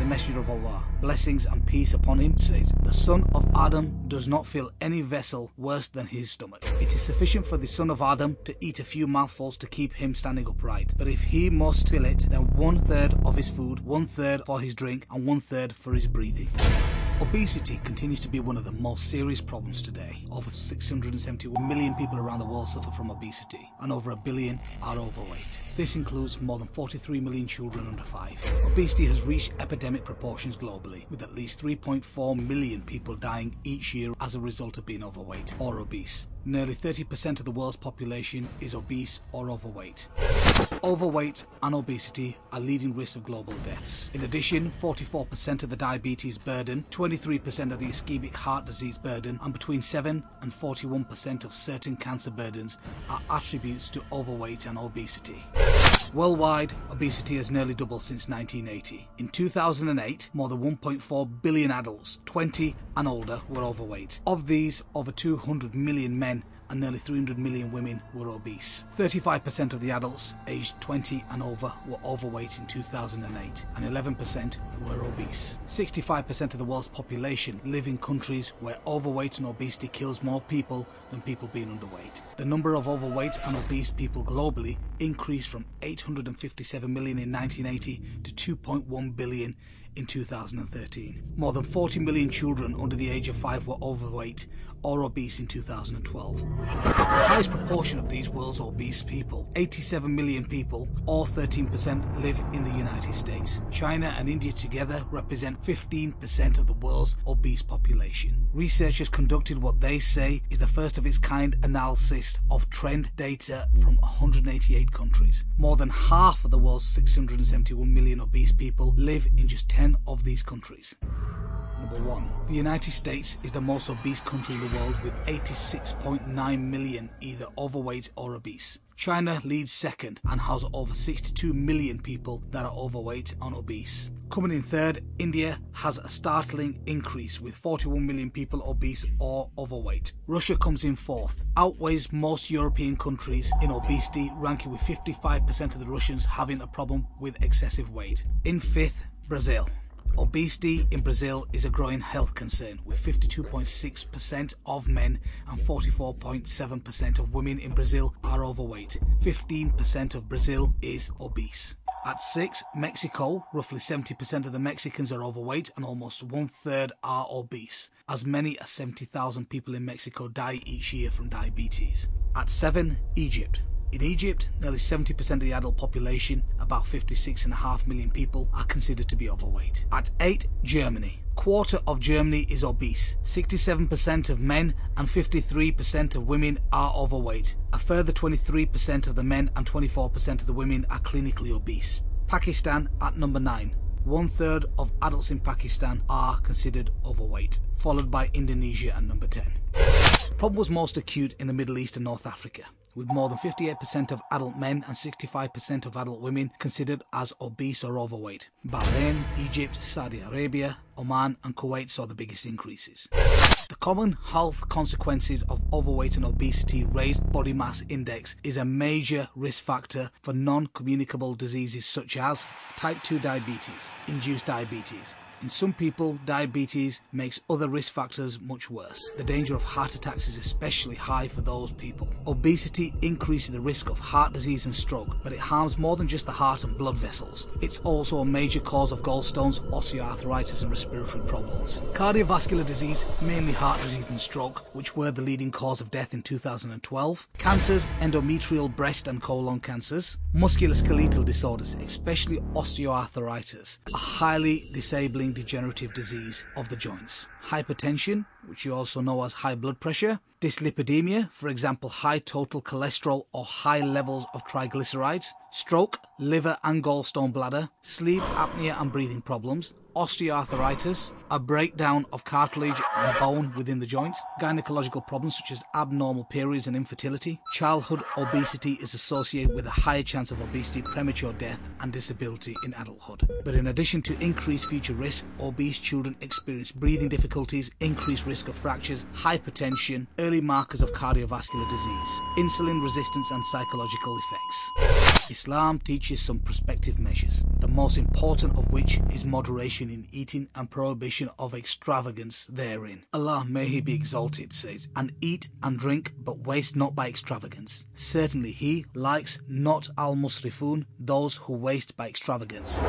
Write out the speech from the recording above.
the Messenger of Allah, blessings and peace upon him, says, "The son of Adam does not fill any vessel worse than his stomach. It is sufficient for the son of Adam to eat a few mouthfuls to keep him standing upright. But if he must fill it, then 1/3 of his food, 1/3 for his drink, and 1/3 for his breathing." Obesity continues to be one of the most serious problems today. Over 671 million people around the world suffer from obesity, and over 1 billion are overweight. This includes more than 43 million children under 5. Obesity has reached epidemic proportions globally, with at least 3.4 million people dying each year as a result of being overweight or obese. Nearly 30% of the world's population is obese or overweight. Overweight and obesity are leading risks of global deaths. In addition, 44% of the diabetes burden, 23% of the ischemic heart disease burden, and between 7 and 41% of certain cancer burdens are attributes to overweight and obesity. Worldwide, obesity has nearly doubled since 1980. In 2008, more than 1.4 billion adults, 20 and older, were overweight. Of these, over 200 million men and nearly 300 million women were obese. 35% of the adults aged 20 and over were overweight in 2008, and 11% were obese. 65% of the world's population live in countries where overweight and obesity kills more people than people being underweight. The number of overweight and obese people globally increased from 857 million in 1980 to 2.1 billion in 2013. More than 40 million children under the age of 5 were overweight or obese in 2012. The highest proportion of these world's obese people, 87 million people, or 13%, live in the United States. China and India together represent 15% of the world's obese population. Researchers conducted what they say is the first of its kind analysis of trend data from 188 countries. More than half of the world's 671 million obese people live in just 10 of these countries. Number 1. The United States is the most obese country in the world, with 86.9 million either overweight or obese. China leads second and has over 62 million people that are overweight and obese. Coming in third, India has a startling increase with 41 million people obese or overweight. Russia comes in fourth, outweighs most European countries in obesity, ranking with 55% of the Russians having a problem with excessive weight. In fifth, Brazil. Obesity in Brazil is a growing health concern, with 52.6% of men and 44.7% of women in Brazil are overweight. 15% of Brazil is obese. At 6, Mexico. Roughly 70% of the Mexicans are overweight and almost 1/3 are obese. As many as 70,000 people in Mexico die each year from diabetes. At 7, Egypt. In Egypt, nearly 70% of the adult population, about 56.5 million people, are considered to be overweight. At 8, Germany. Quarter of Germany is obese. 67% of men and 53% of women are overweight. A further 23% of the men and 24% of the women are clinically obese. Pakistan at number 9. 1/3 of adults in Pakistan are considered overweight, followed by Indonesia at number 10. The problem was most acute in the Middle East and North Africa, with more than 58% of adult men and 65% of adult women considered as obese or overweight. Bahrain, Egypt, Saudi Arabia, Oman and Kuwait saw the biggest increases. The common health consequences of overweight and obesity, raised body mass index, is a major risk factor for non-communicable diseases such as type 2 diabetes, induced diabetes. In some people, diabetes makes other risk factors much worse. The danger of heart attacks is especially high for those people. Obesity increases the risk of heart disease and stroke, but it harms more than just the heart and blood vessels. It's also a major cause of gallstones, osteoarthritis and respiratory problems. Cardiovascular disease, mainly heart disease and stroke, which were the leading cause of death in 2012. Cancers, endometrial, breast and colon cancers. Musculoskeletal disorders, especially osteoarthritis, a highly disabling degenerative disease of the joints. Hypertension, which you also know as high blood pressure. Dyslipidemia, for example high total cholesterol or high levels of triglycerides. Stroke, liver and gallstone bladder. Sleep apnea and breathing problems. Osteoarthritis, a breakdown of cartilage and bone within the joints. Gynecological problems such as abnormal periods and infertility. Childhood obesity is associated with a higher chance of obesity, premature death and disability in adulthood. But in addition to increased future risk, obese children experience breathing difficulties, increased risk risk of fractures, hypertension, early markers of cardiovascular disease, insulin resistance and psychological effects. Islam teaches some prospective measures, the most important of which is moderation in eating and prohibition of extravagance therein. Allah, may He be exalted, says, "And eat and drink, but waste not by extravagance. Certainly He likes not al-musrifun, those who waste by extravagance."